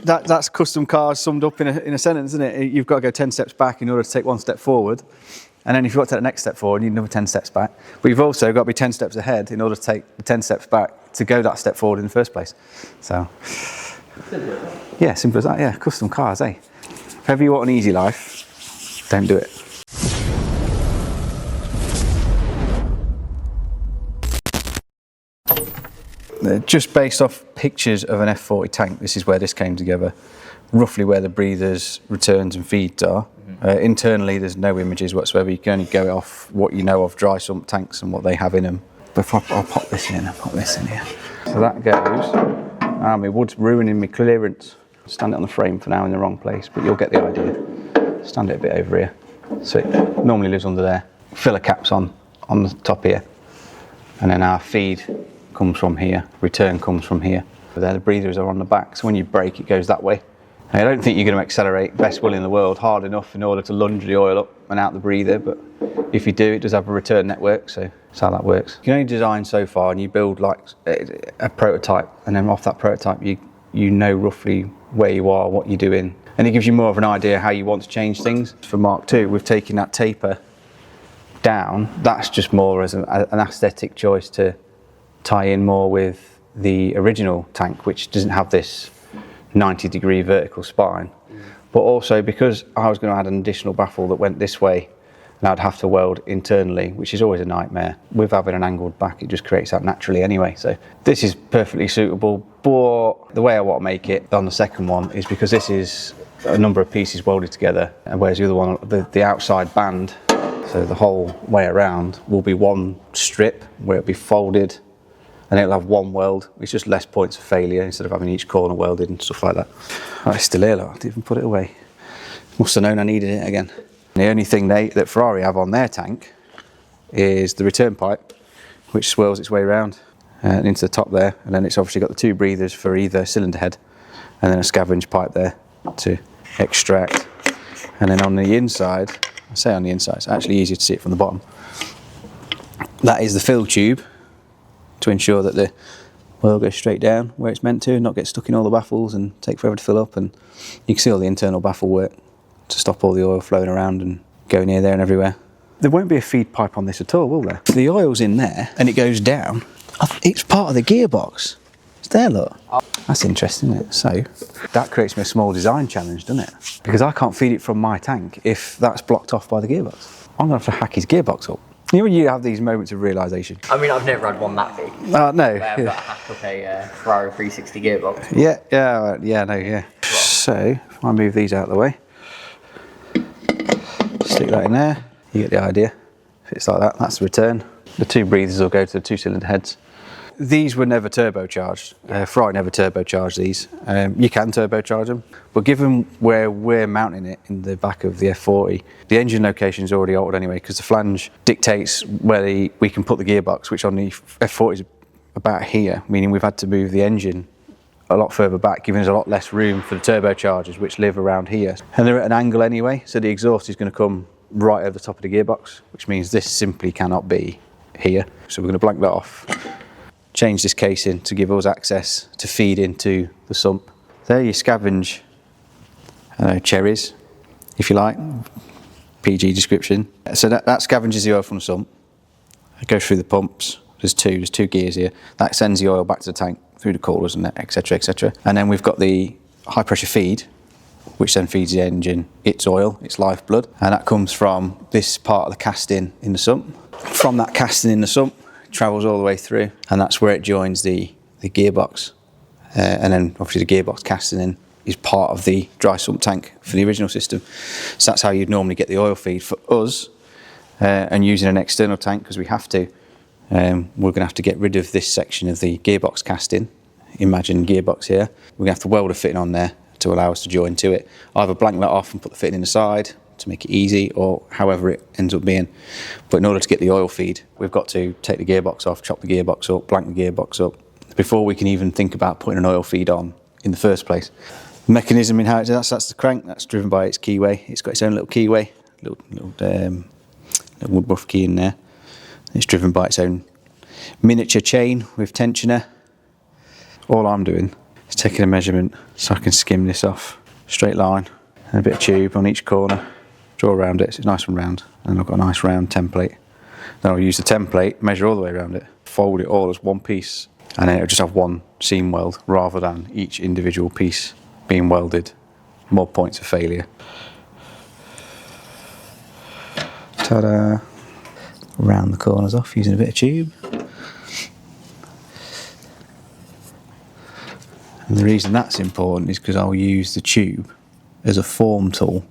that's custom cars summed up in a sentence, isn't it? You've got to go 10 steps back in order to take 1 step forward. And then if you've got to take the next step forward, you need another 10 steps back. But you've also got to be 10 steps ahead in order to take the 10 steps back to go that step forward in the first place. So, yeah, simple as that, yeah. Custom cars, eh? If ever you want an easy life, don't do it. Just based off pictures of an F40 tank, this is where this came together. Roughly where the breathers, returns and feeds are. Internally there's no images whatsoever, you can only go off what you know of dry sump tanks and what they have in them. But I'll pop this in, I'll pop this in here. So that goes, my wood's ruining my clearance. Stand it on the frame for now in the wrong place, but you'll get the idea. Stand it a bit over here. So it normally lives under there. Filler caps on the top here. And then our feed comes from here, return comes from here. But there the breathers are on the back, so when you brake it goes that way. And I don't think you're going to accelerate, best will in the world, hard enough in order to lunge the oil up and out the breather, but if you do, it does have a return network, so that's how that works. You can only design so far, and you build like a prototype, and then off that prototype you know roughly where you are, what you're doing, and it gives you more of an idea how you want to change things. For Mark II, we've taken that taper down. That's just more as an aesthetic choice to tie in more with the original tank, which doesn't have this 90-degree vertical spine. But also because I was going to add an additional baffle that went this way, and I'd have to weld internally, which is always a nightmare. With having an angled back, it just creates that naturally anyway. So this is perfectly suitable, but the way I want to make it on the second one is because this is a number of pieces welded together, and whereas the other one, the outside band, so the whole way around, will be one strip where it'll be folded, and it'll have one weld. It's just less points of failure instead of having each corner welded and stuff like that. Oh, it's still here, look. I didn't even put it away. Must have known I needed it again. The only thing that Ferrari have on their tank is the return pipe, which swirls its way around and into the top there, and then it's obviously got the 2 breathers for either cylinder head, and then a scavenge pipe there to extract. And then on the inside, I say on the inside, it's actually easier to see it from the bottom. That is the fill tube, to ensure that the oil goes straight down where it's meant to, not get stuck in all the baffles and take forever to fill up. And you can see all the internal baffle work to stop all the oil flowing around and going here, there and everywhere. There won't be a feed pipe on this at all, will there? The oil's in there and it goes down. It's part of the gearbox. It's there, look. That's interesting, isn't it? So that creates me a small design challenge, doesn't it? Because I can't feed it from my tank if that's blocked off by the gearbox. I'm going to have to hack his gearbox up. You know when you have these moments of realisation? I mean, I've never had one that big. No. Where I've got to hack up a Ferrari 360 gearbox. Yeah. So, if I move these out of the way, stick that in there, you get the idea. Fits like that, that's the return. The 2 breathers will go to the 2 cylinder heads. These were never turbocharged. Ferrari never turbocharged these. You can turbocharge them, but given where we're mounting it in the back of the F40, the engine location is already altered anyway, because the flange dictates where we can put the gearbox, which on the F40 is about here, meaning we've had to move the engine a lot further back, giving us a lot less room for the turbochargers, which live around here. And they're at an angle anyway, so the exhaust is going to come right over the top of the gearbox, which means this simply cannot be here. So we're going to blank that off. Change this casing to give us access to feed into the sump. There you scavenge cherries, if you like, PG description. So that scavenges the oil from the sump. It goes through the pumps. There's two gears here. That sends the oil back to the tank through the coolers and etc, etc. And then we've got the high pressure feed, which then feeds the engine its oil, its lifeblood, and that comes from this part of the casting in the sump. From that casting in the sump, travels all the way through, and that's where it joins the gearbox, and then obviously the gearbox casting in is part of the dry sump tank for the original system. So that's how you'd normally get the oil feed. For us, and using an external tank, because we have to, we're going to have to get rid of this section of the gearbox casting. Imagine gearbox here. We're going to have to weld a fitting on there to allow us to join to it. Either blank that off and put the fitting in the side to make it easy, or however it ends up being. But in order to get the oil feed, we've got to take the gearbox off, chop the gearbox up, blank the gearbox up, before we can even think about putting an oil feed on in the first place. The mechanism in how it does that's the crank, that's driven by its keyway. It's got its own little keyway, little woodbuff key in there. It's driven by its own miniature chain with tensioner. All I'm doing It's taking a measurement so I can skim this off. Straight line and a bit of tube on each corner. Draw around it so it's nice and round. And I've got a nice round template. Then I'll use the template, measure all the way around it, fold it all as one piece, and then it'll just have one seam weld rather than each individual piece being welded. More points of failure. Ta-da! Round the corners off using a bit of tube. And the reason that's important is because I'll use the tube as a form tool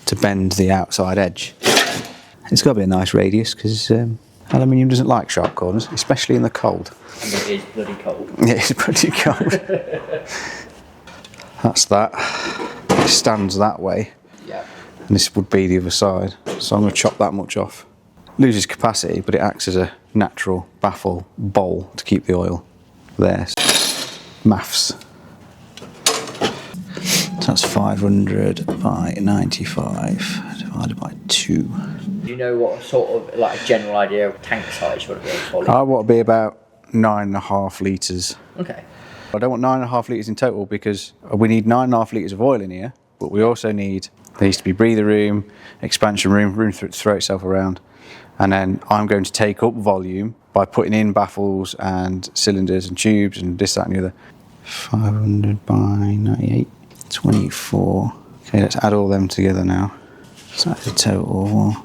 to bend the outside edge. It's got to be a nice radius because aluminium doesn't like sharp corners, especially in the cold. And it is bloody cold. Yeah, it's pretty cold. That's that. It stands that way. Yeah. And this would be the other side. So I'm going to chop that much off. Loses capacity, but it acts as a natural baffle bowl to keep the oil there. Maths. So that's 500 by 95 divided by 2. Do you know what sort of, like, a general idea of tank size you want to be able to I want to be about 9.5 litres. Okay. I don't want 9.5 litres in total because we need 9.5 litres of oil in here, but we also need, there needs to be breather room, expansion room to throw itself around. And then I'm going to take up volume by putting in baffles and cylinders and tubes and this, that and the other. 500 by 98, 24. Okay, let's add all them together now. So that's a total.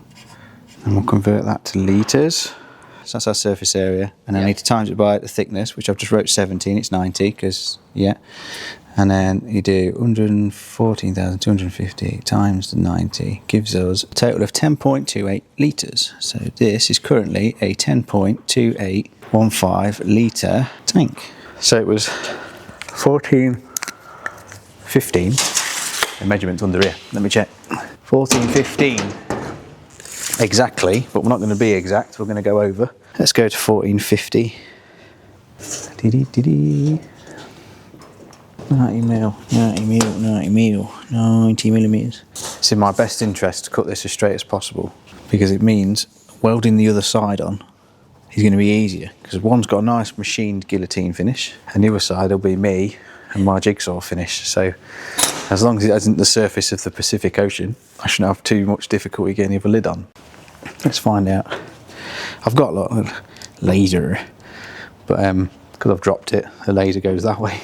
And we'll convert that to litres. So that's our surface area. And then I need to times it by the thickness, which I've just wrote 17, it's 90, because, yeah. And then you do 114,250 times the 90 gives us a total of 10.28 litres. So this is currently a 10.2815 litre tank. So it was 1415. The measurement's under here. Let me check. 1415 exactly, but we're not going to be exact. We're going to go over. Let's go to 1450. 90 mil, 90 mil, 90 mil, 90 millimetres. It's in my best interest to cut this as straight as possible because it means welding the other side on is going to be easier because one's got a nice machined guillotine finish and the other side will be me and my jigsaw finish. So as long as it isn't the surface of the Pacific Ocean, I shouldn't have too much difficulty getting the other lid on. Let's find out. I've got a lot of laser, but because I've dropped it, the laser goes that way.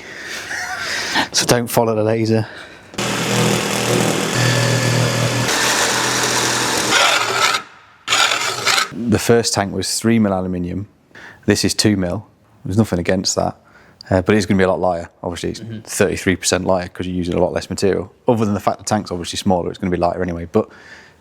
So don't follow the laser. The first tank was 3 mil aluminium. This is 2 mil. There's nothing against that. But it's going to be a lot lighter. Obviously, it's 33% lighter because you're using a lot less material. Other than the fact the tank's obviously smaller, it's going to be lighter anyway. But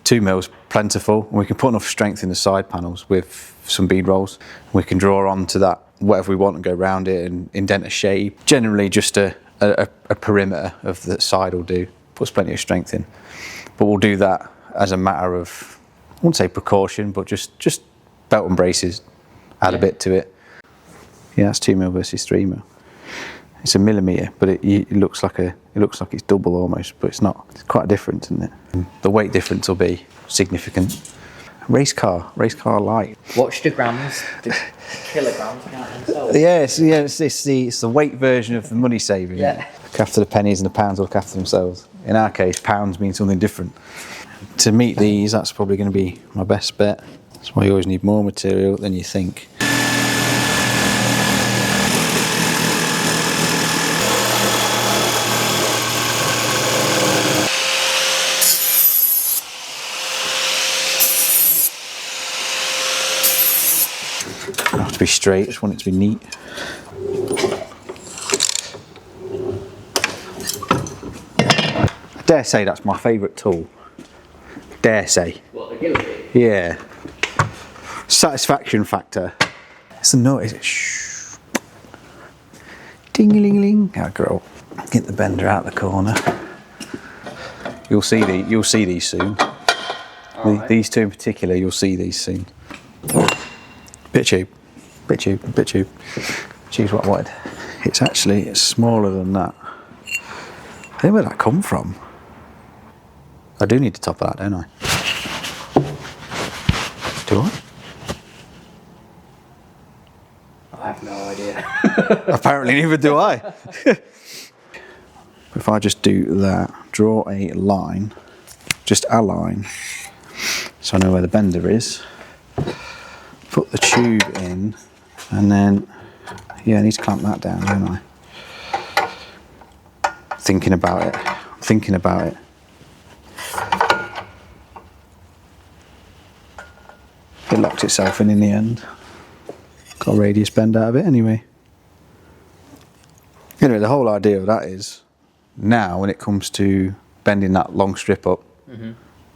2 mil's plentiful. And we can put enough strength in the side panels with some bead rolls. We can draw onto that whatever we want and go around it and indent a shape. Generally, just a perimeter of the side will do. Puts plenty of strength in. But we'll do that as a matter of, I wouldn't say precaution, but just belt and braces. Add a bit to it. Yeah, that's 2 mil versus 3 mil. It's a millimetre, but it looks like it's double almost, but it's not. It's quite different, isn't it? The weight difference will be significant. Race car light. Watch the grams, the kilograms count themselves. Yes, it's the weight version of the money saving. Yeah. Look after the pennies and the pounds look after themselves. In our case, pounds mean something different. To meet these, that's probably going to be my best bet. That's why you always need more material than you think. To be straight, I just want it to be neat. I dare say that's my favourite tool. Dare say. What, the guillotine? Yeah. Satisfaction factor. It's the noise. Shh. Ding-a-ling-a-ling. Now, girl, get the bender out the corner. You'll see these soon. Right. These two in particular, you'll see these soon. Bit tube. Bit tube. Choose what I wanted. It's smaller than that. I think where that come from. I do need to top that, don't I? Do I? I have no idea. Apparently neither do I. If I just do that, draw a line, just a line, so I know where the bender is, put the tube in, and then, yeah, I need to clamp that down, don't I? Thinking about it. It locked itself in the end. Got a radius bend out of it anyway. Anyway, the whole idea of that is, now when it comes to bending that long strip up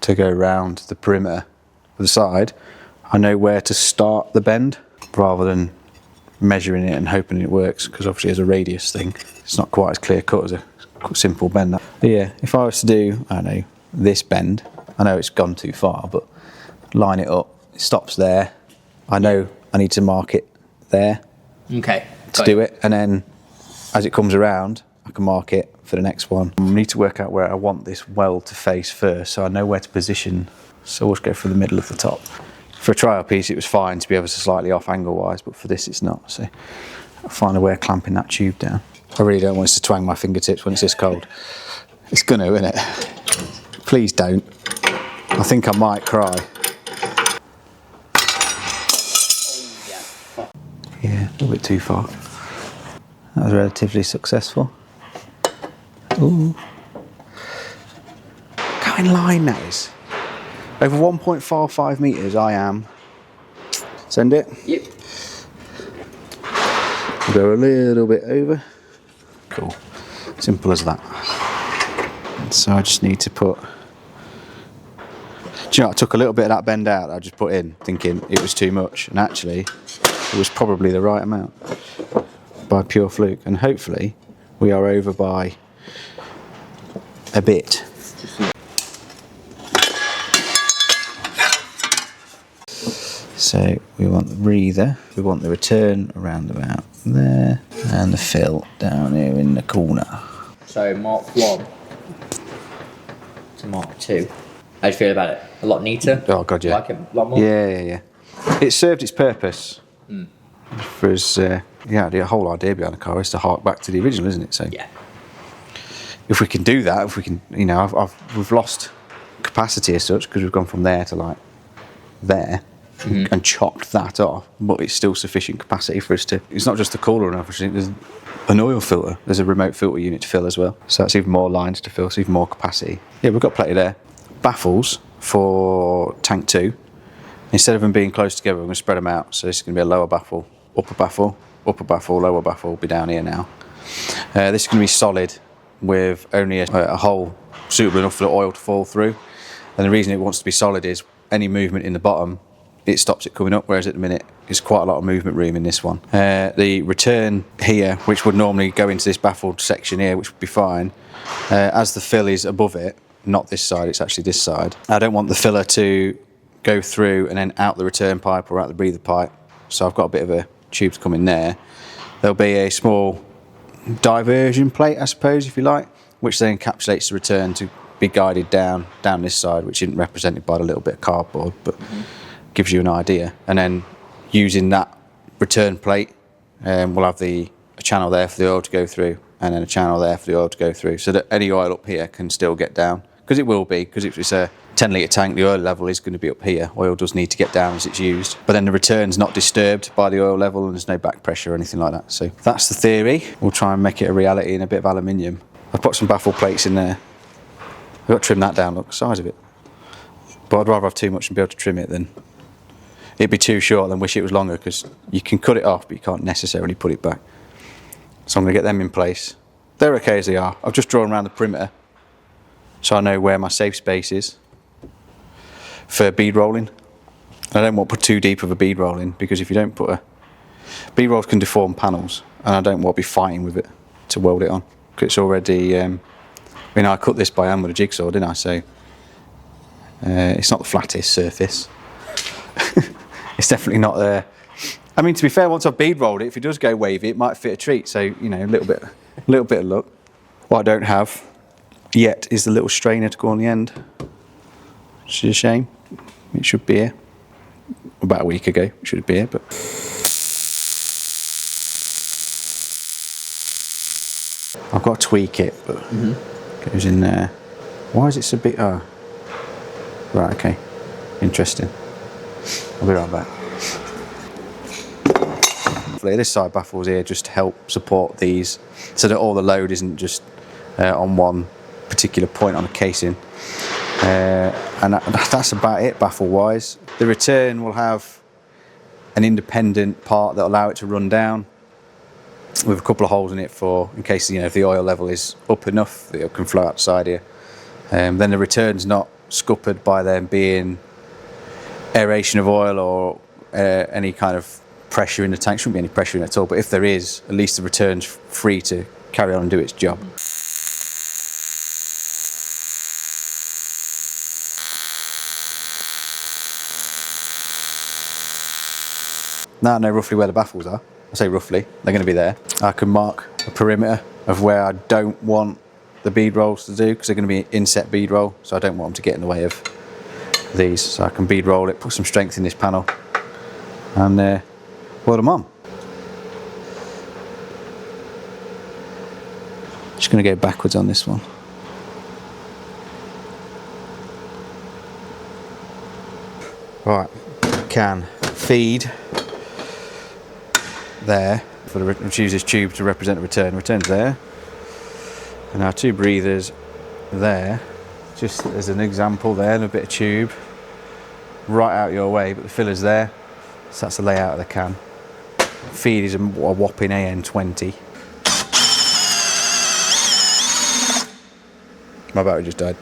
to go around the perimeter of the side, I know where to start the bend rather than measuring it and hoping it works, because obviously as a radius thing, it's not quite as clear cut as a simple bend. But yeah, if I was to do, I don't know, this bend, I know it's gone too far, but line it up, it stops there. I know I need to mark it there to do it, and then as it comes around, I can mark it for the next one. I need to work out where I want this weld to face first, so I know where to position. So we'll just go for the middle of the top. For a trial piece, it was fine to be ever so slightly off angle-wise, but for this, it's not. So I'll find a way of clamping that tube down. I really don't want this to twang my fingertips when it's this cold. It's gonna, isn't it? Please don't. I think I might cry. Yeah, a little bit too far. That was relatively successful. Ooh. Go in line, that is. Over 1.45 metres, I am. Send it? Yep. We'll go a little bit over. Cool. Simple as that. So I just need to put... Do you know, I took a little bit of that bend out, I just put in, thinking it was too much. And actually, it was probably the right amount by pure fluke. And hopefully, we are over by a bit. So we want the breather, we want the return around about there, and the fill down here in the corner. So Mark 1 to Mark 2. How do you feel about it? A lot neater? Oh god, yeah. Like it a lot more? Yeah. It served its purpose. For us, the whole idea behind the car is to hark back to the original, isn't it? So Yeah. if we can do that, if we can, you know, we've lost capacity as such because we've gone from there to like there. And chopped that off, but it's still sufficient capacity for us to. It's not just the cooler enough. There's an oil filter. There's a remote filter unit to fill as well. So that's even more lines to fill. So even more capacity. Yeah, we've got plenty there. Baffles for tank 2. Instead of them being close together, we're going to spread them out. So this is going to be a lower baffle, upper baffle, lower baffle. Will be down here now. This is going to be solid with only a hole suitable enough for the oil to fall through. And the reason it wants to be solid is any movement in the bottom, it stops it coming up, whereas at the minute there's quite a lot of movement room in this one. The return here, which would normally go into this baffled section here, which would be fine, as the fill is above it, not this side, it's actually this side. I don't want the filler to go through and then out the return pipe or out the breather pipe, so I've got a bit of a tube to come in there. There'll be a small diversion plate, I suppose, if you like, which then encapsulates the return to be guided down this side, which isn't represented by the little bit of cardboard, but gives you an idea. And then using that return plate, we'll have a channel there for the oil to go through, and then a channel there for the oil to go through, so that any oil up here can still get down, because it will be, because if it's a 10 litre tank, the oil level is going to be up here. Oil does need to get down as it's used, but then the return's not disturbed by the oil level, and there's no back pressure or anything like that. So that's the theory. We'll try and make it a reality in a bit of aluminium. I've put some baffle plates in there. I've got to trim that down, look, the size of it. But I'd rather have too much and be able to trim it than it'd be too short and wish it was longer, because you can cut it off, but you can't necessarily put it back. So I'm going to get them in place. They're okay as they are. I've just drawn around the perimeter, so I know where my safe space is for bead rolling. I don't want to put too deep of a bead roll in, because if you don't put bead rolls can deform panels, and I don't want to be fighting with it to weld it on, because it's already, I cut this by hand with a jigsaw, didn't I? So it's not the flattest surface. It's definitely not there. I mean, to be fair, once I've bead rolled it, if it does go wavy, it might fit a treat. So, you know, a little bit of luck. What I don't have yet is the little strainer to go on the end, which is a shame. It should be here. About a week ago, it should be here, but. I've got to tweak it, but it goes in there. Why is it so big? Oh, right, okay, interesting. I'll be right back. This side baffles here just to help support these so that all the load isn't just on one particular point on a casing. And that's about it baffle wise. The return will have an independent part that will allow it to run down with a couple of holes in it for in case if the oil level is up enough that it can flow outside here. Then the return's not scuppered by there being aeration of oil or any kind of pressure in the tank. Shouldn't be any pressure in it at all, but if there is, at least the return's free to carry on and do its job. Now I know roughly where the baffles are. I say roughly, they're going to be there. I can mark a perimeter of where I don't want the bead rolls to do, because they're going to be inset bead roll, so I don't want them to get in the way of these. So I can bead roll it, put some strength in this panel, and weld them on. Just going to go backwards on this one. Right, can feed there for the use this tube to represent the return. Return's there, and our two breathers there, just as an example there, and a bit of tube right out your way, but the filler's there, so that's the layout of the can. Feed is a whopping AN20. My battery just died.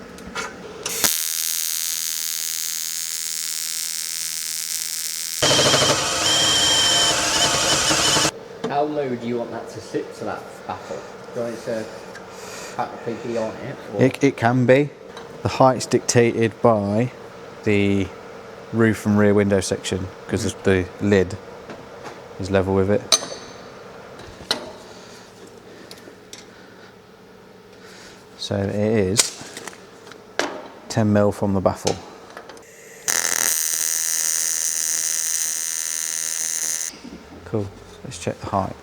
How low do you want that to sit to that baffle? Do you want it to practically be on it? Or? It can be. The height's dictated by the roof and rear window section, because the lid is level with it. So it is 10mm from the baffle. Cool. Let's check the height.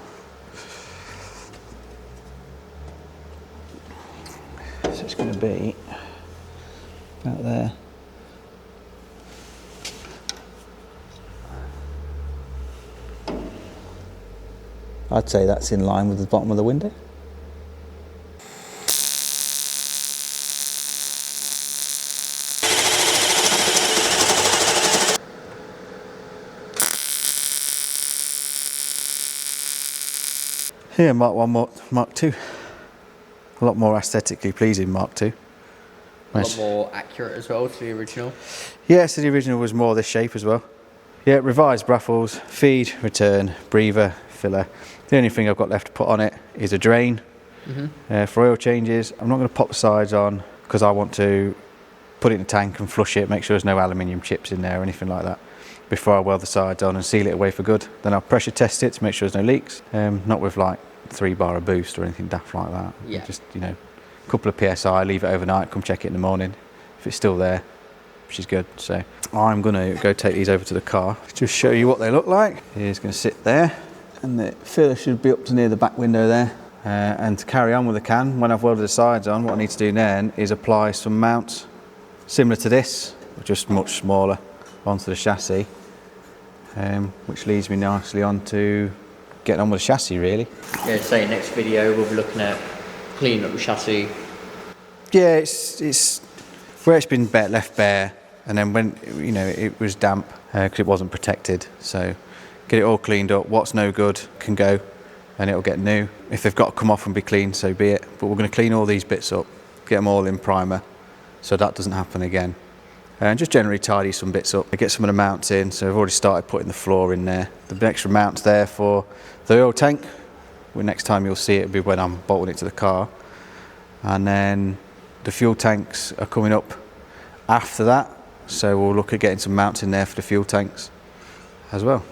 So it's going to be about there. I'd say that's in line with the bottom of the window. Here, Mark 1, Mark 2. A lot more aesthetically pleasing, Mark 2. A lot more accurate as well to the original. Yeah, so the original was more this shape as well. Yeah, revised baffles, feed, return, breather, filler. The only thing I've got left to put on it is a drain. For oil changes, I'm not going to pop the sides on because I want to put it in the tank and flush it, make sure there's no aluminium chips in there or anything like that before I weld the sides on and seal it away for good. Then I'll pressure test it to make sure there's no leaks, not with like 3 bar of boost or anything daft like that. Yeah. Just, a couple of PSI, leave it overnight, come check it in the morning. If it's still there, which is good. So I'm going to go take these over to the car, just show you what they look like. It's going to sit there, and the filler should be up to near the back window there. And to carry on with the can, when I've welded the sides on, what I need to do then is apply some mounts similar to this, just much smaller, onto the chassis, which leads me nicely on to getting on with the chassis really. Yeah, say next video we'll be looking at cleaning up the chassis. Yeah, it's where it's been left bare, and then when it was damp because it wasn't protected. So get it all cleaned up. What's no good can go, and it'll get new. If they've got to come off and be cleaned, so be it. But we're going to clean all these bits up, get them all in primer, so that doesn't happen again. And just generally tidy some bits up. I get some of the mounts in, so I've already started putting the floor in there. The extra mounts there for the oil tank. Well, next time you'll see it will be when I'm bolting it to the car. And then the fuel tanks are coming up after that, so we'll look at getting some mounts in there for the fuel tanks as well.